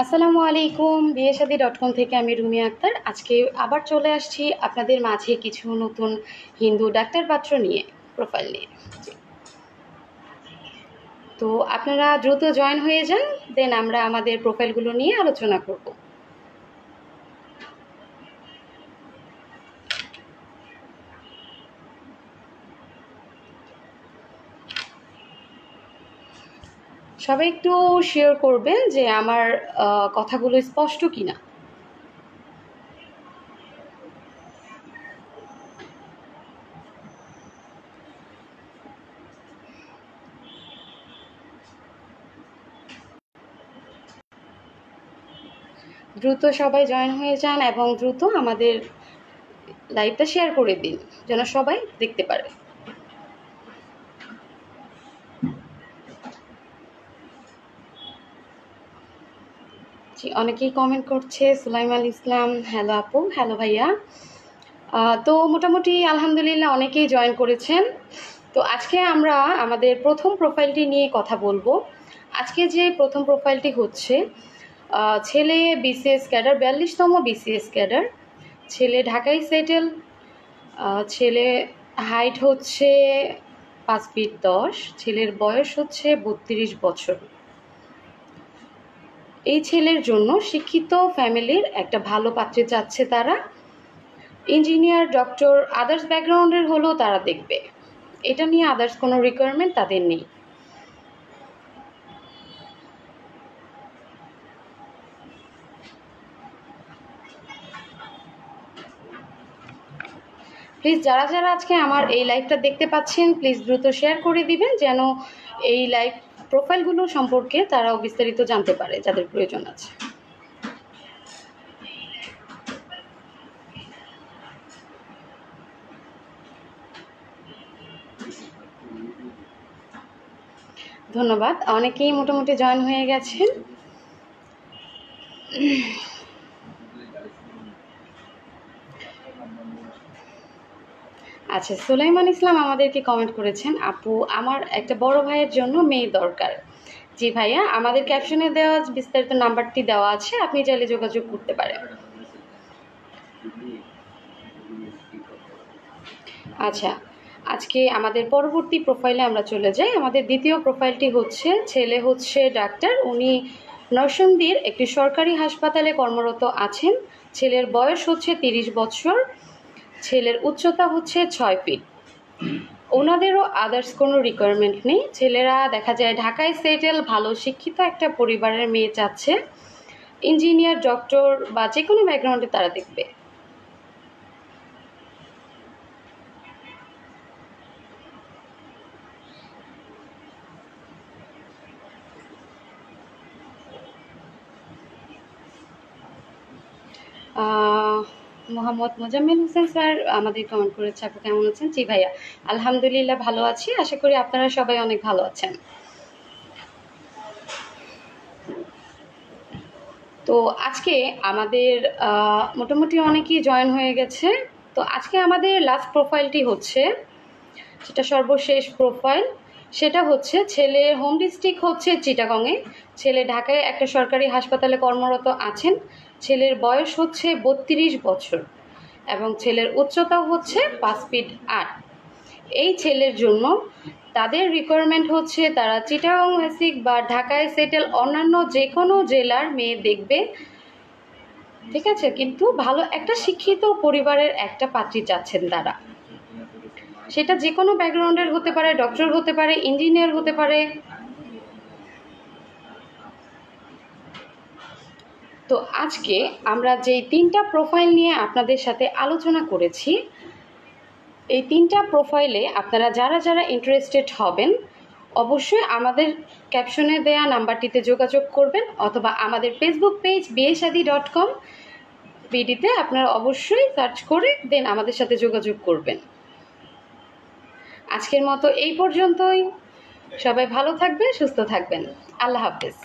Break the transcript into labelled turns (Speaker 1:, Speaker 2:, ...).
Speaker 1: আসসালামু আলাইকুম, বিয়েশাদী.com থেকে আমি রুমিয়া আক্তার। আজকে আবার চলে আসছি আপনাদের মাঝে কিছু নতুন হিন্দু ডাক্তার পাত্র নিয়ে, প্রোফাইল নিয়ে। তো আপনারা দ্রুত জয়েন হয়ে যান, দেন আমরা আমাদের প্রোফাইলগুলো নিয়ে আলোচনা করব। সবাই একটু শেয়ার করবেন যে আমার কথাগুলো স্পষ্ট কিনা। দ্রুত সবাই জয়েন হয়ে যান এবং দ্রুত আমাদের লাইভটা শেয়ার করে দিন যেন সবাই দেখতে পারে। অনেকেই কমেন্ট করছে। সুলাইমান ইসলাম, হ্যালো আপু, হ্যালো ভাইয়া। তো মোটামুটি আলহামদুলিল্লাহ অনেকেই জয়েন করেছেন। তো আজকে আমরা আমাদের প্রথম প্রোফাইলটি নিয়ে কথা বলবো। আজকে যে প্রথম প্রোফাইলটি হচ্ছে ছেলে বিসিএস ক্যাডার, 42তম বিসিএস ক্যাডার, ছেলে ঢাকায় সেটেল, ছেলে হাইট হচ্ছে 5 ফিট 10, ছেলের বয়স হচ্ছে 32 বছর। এই ছেলের জন্য শিক্ষিত ফ্যামিলির একটা ভালো পাত্রী চাচ্ছে তারা। ইঞ্জিনিয়ার, ডক্টর, আদার্স ব্যাকগ্রাউন্ডের হলেও তারা দেখবে। এটা নিয়ে আদার্স কোনো রিকোয়ারমেন্ট তাদের নেই। প্লিজ যারা যারা আজকে আমার এই লাইভটা দেখতে পাচ্ছেন প্লিজ দ্রুত শেয়ার করে দিবেন যেন এই লাইভ প্রোফাইলগুলো সম্পর্কে তারাও বিস্তারিত জানতে পারে যাদের প্রয়োজন আছে। ধন্যবাদ, অনেকেই মোটামুটি জয়েন হয়ে গেছেন। আচ্ছা, সুলাইমান ইসলাম আমাদেরকে কমেন্ট করেছেন, আপু আমার একটা বড় ভাইয়ের জন্য মেয়ে দরকার। জি ভাইয়া, আমাদের ক্যাপশনে দেওয়া বিস্তারিত নাম্বারটি দেওয়া আছে, আপনি চাইলে যোগাযোগ করতে পারেন। আচ্ছা, আজকে আমাদের পরবর্তী প্রোফাইলে আমরা চলে যাই। আমাদের দ্বিতীয় প্রোফাইলটি হচ্ছে ছেলে হচ্ছে ডাক্তার, উনি নরসিংদীর একটি সরকারি হাসপাতালে কর্মরত আছেন। ছেলের বয়স হচ্ছে 30 বছর, ছেলের উচ্চতা হচ্ছে 6 ফিট। ওনাদেরও আদার্স কোনো রিকোয়ারমেন্ট নেই। ছেলেরা দেখা যায় ঢাকায় সেটেল, ভালো শিক্ষিত একটা পরিবারের মেয়ে চাচ্ছে। ইঞ্জিনিয়ার, ডক্টর বা যে কোনো ব্যাকগ্রাউন্ডে তারা দেখবে। মোহাম্মদ মোজাম্মেল হোসেন স্যার আমাদের কমেন্ট করেছে, আপু কেমন আছেন? জি ভাইয়া, আলহামদুলিল্লাহ ভালো আছি, আশা করি আপনারা সবাই অনেক ভালো আছেন। তো আজকে আমাদের মোটামুটি অনেকেই জয়েন হয়ে গেছে। তো আজকে আমাদের লাস্ট প্রোফাইলটি হচ্ছে, সেটা সর্বশেষ প্রোফাইল, সেটা হচ্ছে ছেলে হোম ডিস্ট্রিক্ট হচ্ছে চিটাগংয়ে, ছেলে ঢাকায় একটা সরকারি হাসপাতালে কর্মরত আছেন। ছেলের বয়স হচ্ছে 32 বছর এবং ছেলের উচ্চতাও হচ্ছে 5 ফিট 8। এই ছেলের জন্য তাদের রিকোয়ারমেন্ট হচ্ছে তারা চিটাগং বেসিক বা ঢাকায় সেটেল অন্যান্য যে কোনো জেলার মেয়ে দেখবে, ঠিক আছে, কিন্তু ভালো একটা শিক্ষিত পরিবারের একটা পাত্রী চাচ্ছেন তারা। সেটা যে কোনো ব্যাকগ্রাউন্ডের হতে পারে, ডক্টর হতে পারে, ইঞ্জিনিয়ার হতে পারে। তো আজকে আমরা যেই 3টা প্রোফাইল নিয়ে আপনাদের সাথে আলোচনা করেছি, এই 3টা প্রোফাইলে আপনারা যারা যারা ইন্টারেস্টেড হবেন অবশ্যই আমাদের ক্যাপশনে দেয়া নাম্বারটিতে যোগাযোগ করবেন, অথবা আমাদের ফেসবুক পেজ বিয়েশাদী.com বিডিতে আপনারা অবশ্যই সার্চ করে দেন আমাদের সাথে যোগাযোগ করবেন। আজকের মতো এই পর্যন্তই। সবাই ভালো থাকবেন, সুস্থ থাকবেন। আল্লাহ হাফেজ।